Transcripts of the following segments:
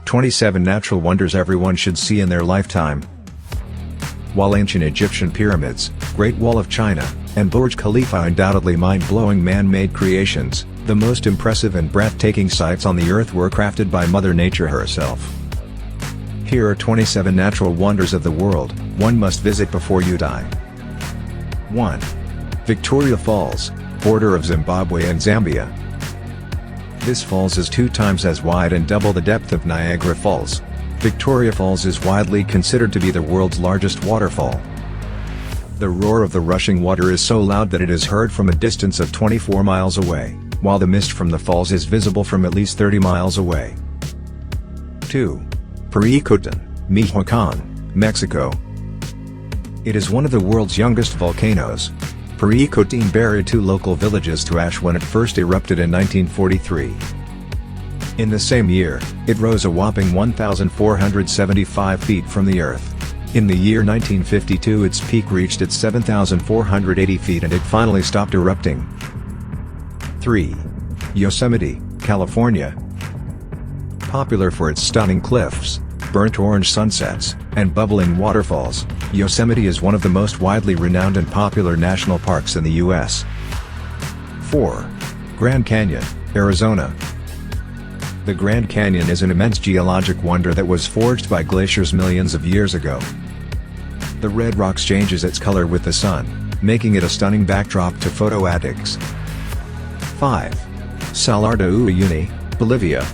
27 natural wonders everyone should see in their lifetime. While ancient Egyptian pyramids, Great Wall of China, and Burj Khalifa are undoubtedly mind-blowing man-made creations, the most impressive and breathtaking sights on the earth were crafted by Mother Nature herself. Here are 27 natural wonders of the world, one must visit before you die. 1. Victoria Falls, border of Zimbabwe and Zambia. This falls is 2 times as wide and double the depth of Niagara Falls. Victoria Falls is widely considered to be the world's largest waterfall. The roar of the rushing water is so loud that it is heard from a distance of 24 miles away, while the mist from the falls is visible from at least 30 miles away. 2. Purikutan, Michoacán, Mexico. It is one of the world's youngest volcanoes. Purikutan buried 2 local villages to ash when it first erupted in 1943. In the same year, it rose a whopping 1,475 feet from the earth. In the year 1952 its peak reached its 7,480 feet and it finally stopped erupting. 3. Yosemite, California. Popular for its stunning cliffs, burnt orange sunsets, and bubbling waterfalls, Yosemite is one of the most widely renowned and popular national parks in the U.S. 4. Grand Canyon, Arizona. The Grand Canyon is an immense geologic wonder that was forged by glaciers millions of years ago. The red rock changes its color with the sun, making it a stunning backdrop to photo addicts. 5. Salar de Uyuni, Bolivia.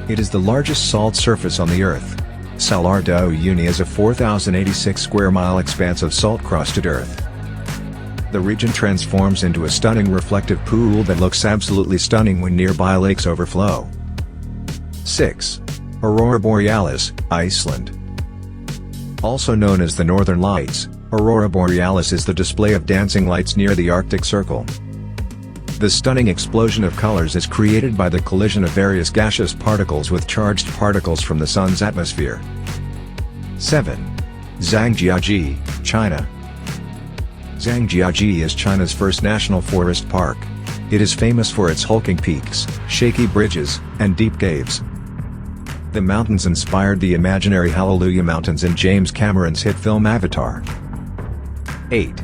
It is the largest salt surface on the earth. Salar de Uyuni is a 4,086 square mile expanse of salt-crusted earth. The region transforms into a stunning reflective pool that looks absolutely stunning when nearby lakes overflow. 6. Aurora Borealis, Iceland. Also known as the Northern Lights, Aurora Borealis is the display of dancing lights near the Arctic Circle. The stunning explosion of colors is created by the collision of various gaseous particles with charged particles from the Sun's atmosphere. 7. Zhangjiajie, China. Zhangjiajie is China's first national forest park. It is famous for its hulking peaks, shaky bridges, and deep caves. The mountains inspired the imaginary Hallelujah Mountains in James Cameron's hit film Avatar. 8.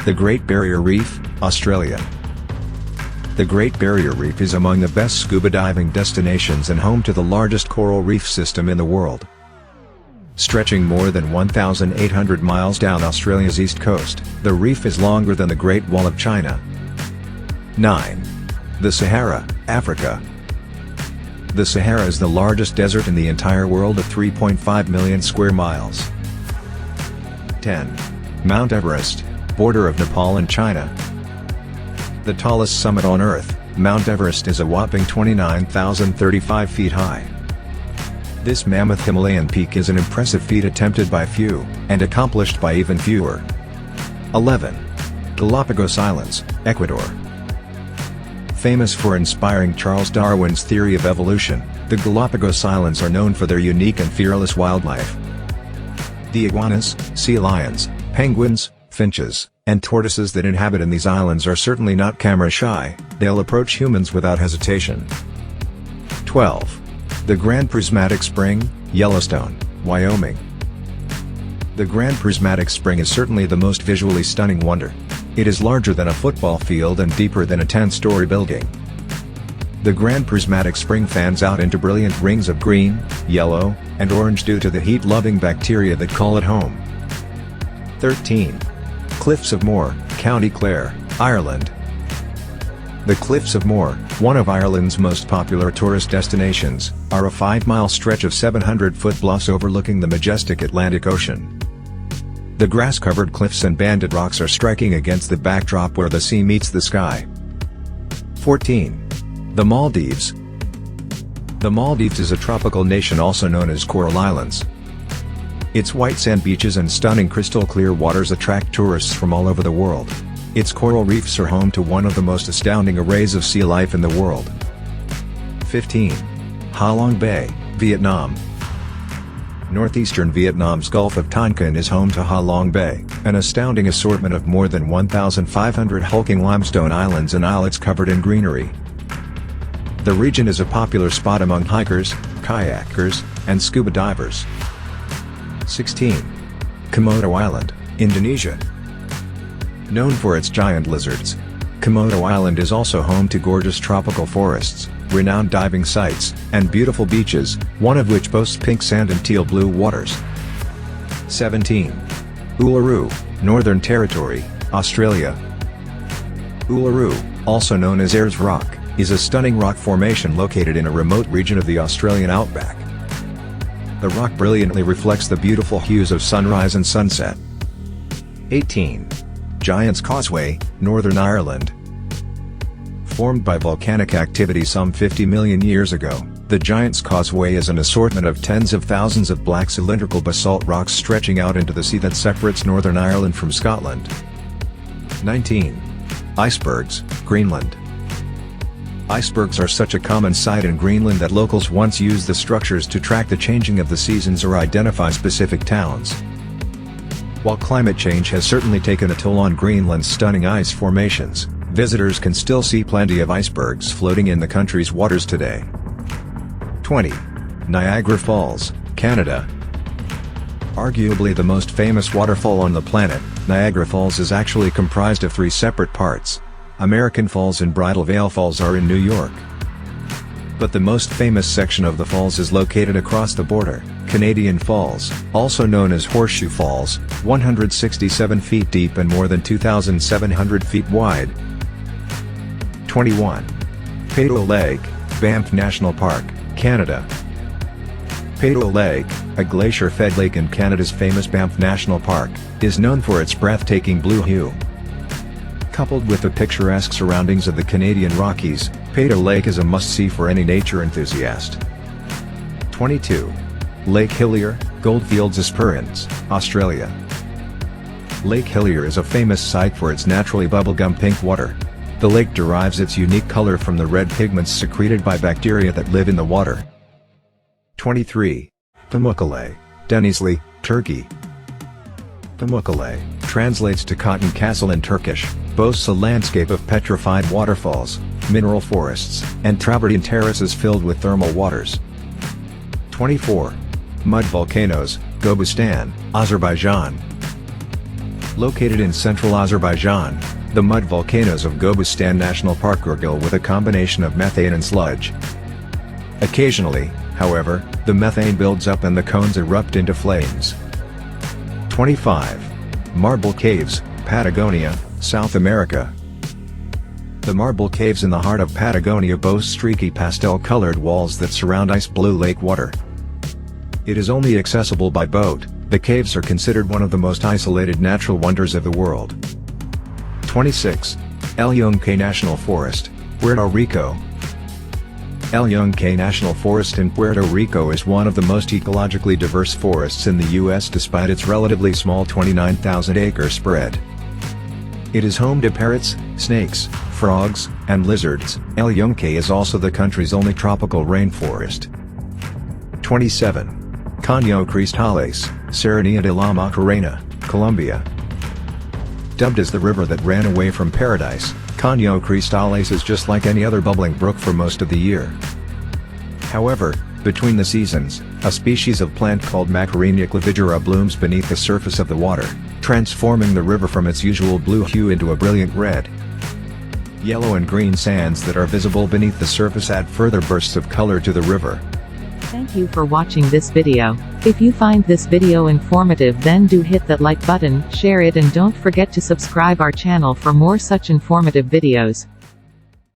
The Great Barrier Reef, Australia. The Great Barrier Reef is among the best scuba diving destinations and home to the largest coral reef system in the world. Stretching more than 1,800 miles down Australia's east coast, the reef is longer than the Great Wall of China. 9. The Sahara, Africa. The Sahara is the largest desert in the entire world at 3.5 million square miles. 10. Mount Everest, border of Nepal and China. The tallest summit on Earth, Mount Everest is a whopping 29,035 feet high. This mammoth Himalayan peak is an impressive feat attempted by few, and accomplished by even fewer. 11. Galapagos Islands, Ecuador. Famous for inspiring Charles Darwin's theory of evolution, the Galapagos Islands are known for their unique and fearless wildlife. The iguanas, sea lions, penguins, finches, and tortoises that inhabit in these islands are certainly not camera shy, they'll approach humans without hesitation. 12. The Grand Prismatic Spring, Yellowstone, Wyoming. The Grand Prismatic Spring is certainly the most visually stunning wonder. It is larger than a football field and deeper than a 10-story building. The Grand Prismatic Spring fans out into brilliant rings of green, yellow, and orange due to the heat-loving bacteria that call it home. 13. Cliffs of Moher, County Clare, Ireland. The Cliffs of Moher, one of Ireland's most popular tourist destinations, are a 5-mile stretch of 700-foot bluffs overlooking the majestic Atlantic Ocean. The grass-covered cliffs and banded rocks are striking against the backdrop where the sea meets the sky. 14. The Maldives. The Maldives is a tropical nation also known as Coral Islands. Its white sand beaches and stunning crystal-clear waters attract tourists from all over the world. Its coral reefs are home to one of the most astounding arrays of sea life in the world. 15. Ha Long Bay, Vietnam. Northeastern Vietnam's Gulf of Tonkin is home to Ha Long Bay, an astounding assortment of more than 1,500 hulking limestone islands and islets covered in greenery. The region is a popular spot among hikers, kayakers, and scuba divers. 16. Komodo Island, Indonesia. Known for its giant lizards, Komodo Island is also home to gorgeous tropical forests, renowned diving sites, and beautiful beaches, one of which boasts pink sand and teal blue waters. 17. Uluru, Northern Territory, Australia. Uluru, also known as Ayers Rock, is a stunning rock formation located in a remote region of the Australian outback. The rock brilliantly reflects the beautiful hues of sunrise and sunset. 18. Giant's Causeway, Northern Ireland. Formed by volcanic activity some 50 million years ago, the Giant's Causeway is an assortment of tens of thousands of black cylindrical basalt rocks stretching out into the sea that separates Northern Ireland from Scotland. 19. Icebergs, Greenland. Icebergs are such a common sight in Greenland that locals once used the structures to track the changing of the seasons or identify specific towns. While climate change has certainly taken a toll on Greenland's stunning ice formations, visitors can still see plenty of icebergs floating in the country's waters today. 20. Niagara Falls, Canada. Arguably the most famous waterfall on the planet, Niagara Falls is actually comprised of three separate parts. American Falls and Bridal Veil Falls are in New York. But the most famous section of the falls is located across the border, Canadian Falls, also known as Horseshoe Falls, 167 feet deep and more than 2,700 feet wide. 21. Peyto Lake, Banff National Park, Canada. Peyto Lake, a glacier-fed lake in Canada's famous Banff National Park, is known for its breathtaking blue hue. Coupled with the picturesque surroundings of the Canadian Rockies, Peyto Lake is a must-see for any nature enthusiast. 22. Lake Hillier, Goldfields Esperance, Australia. Lake Hillier is a famous site for its naturally bubblegum pink water. The lake derives its unique color from the red pigments secreted by bacteria that live in the water. 23. Pamukkale, Denizli, Turkey. Pamukkale, translates to Cotton Castle in Turkish, boasts a landscape of petrified waterfalls, mineral forests, and travertine terraces filled with thermal waters. 24. Mud volcanoes, Gobustan, Azerbaijan. Located in central Azerbaijan, the mud volcanoes of Gobustan National Park gurgle with a combination of methane and sludge. Occasionally, however, the methane builds up and the cones erupt into flames. 25. Marble Caves, Patagonia, South America. The Marble Caves in the heart of Patagonia boast streaky pastel-colored walls that surround ice-blue lake water. It is only accessible by boat. The caves are considered one of the most isolated natural wonders of the world. 26. El Yunque National Forest, Puerto Rico. El Yunque National Forest in Puerto Rico is one of the most ecologically diverse forests in the U.S. despite its relatively small 29,000-acre spread. It is home to parrots, snakes, frogs, and lizards. El Yunque is also the country's only tropical rainforest. 27. Kanyo Crestalis, Serranía de la Macarena, Colombia. Dubbed as the river that ran away from paradise, Kanyo Crestalis is just like any other bubbling brook for most of the year. However, between the seasons, a species of plant called Macarenia clavigera blooms beneath the surface of the water, transforming the river from its usual blue hue into a brilliant red. Yellow and green sands that are visible beneath the surface add further bursts of color to the river. Thank you for watching this video. If you find this video informative, then do hit that like button, share it, and don't forget to subscribe our channel for more such informative videos.